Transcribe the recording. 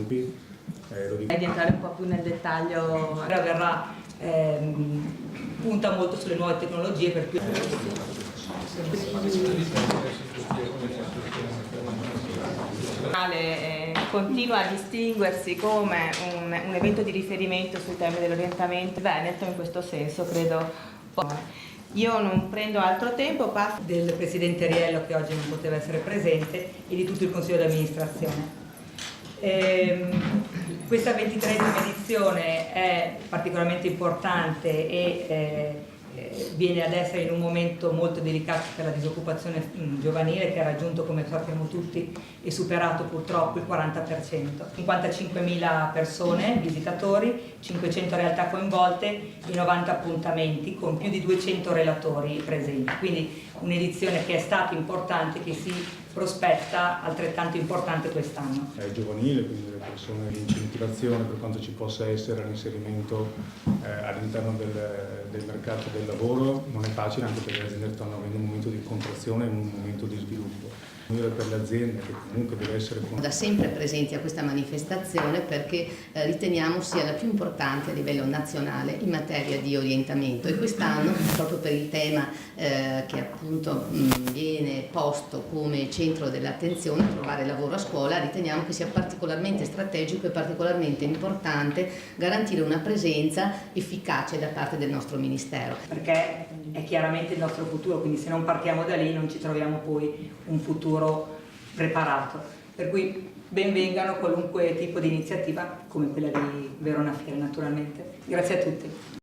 sviluppi. Di entrare un po' più nel dettaglio, punta molto sulle nuove tecnologie, per cui continua a distinguersi come un evento di riferimento sui temi dell'orientamento Veneto, in questo senso credo. Io non prendo altro tempo, passo del Presidente Riello, che oggi non poteva essere presente, e di tutto il Consiglio di amministrazione. Questa 23esima edizione è particolarmente importante e viene ad essere in un momento molto delicato per la disoccupazione giovanile, che ha raggiunto, come sappiamo tutti, e superato purtroppo il 40%. 55.000 persone, visitatori, 500 realtà coinvolte e 90 appuntamenti con più di 200 relatori presenti. Quindi un'edizione che è stata importante, che si prospetta altrettanto importante quest'anno. È giovanile, quindi le persone di incentivazione per quanto ci possa essere l'inserimento all'interno del mercato del lavoro non è facile, anche perché le aziende stanno avendo un momento di contrazione e un momento di sviluppo. Per le aziende, che comunque deve essere da sempre presenti a questa manifestazione, perché riteniamo sia la più importante a livello nazionale in materia di orientamento, e quest'anno, proprio per il tema che appunto viene posto come centro dell'attenzione, trovare lavoro a scuola, riteniamo che sia particolarmente strategico e particolarmente importante garantire una presenza efficace da parte del nostro Ministero. Perché è chiaramente il nostro futuro, quindi se non partiamo da lì non ci troviamo poi un futuro preparato. Per cui benvengano qualunque tipo di iniziativa come quella di Verona Fiere, naturalmente. Grazie a tutti.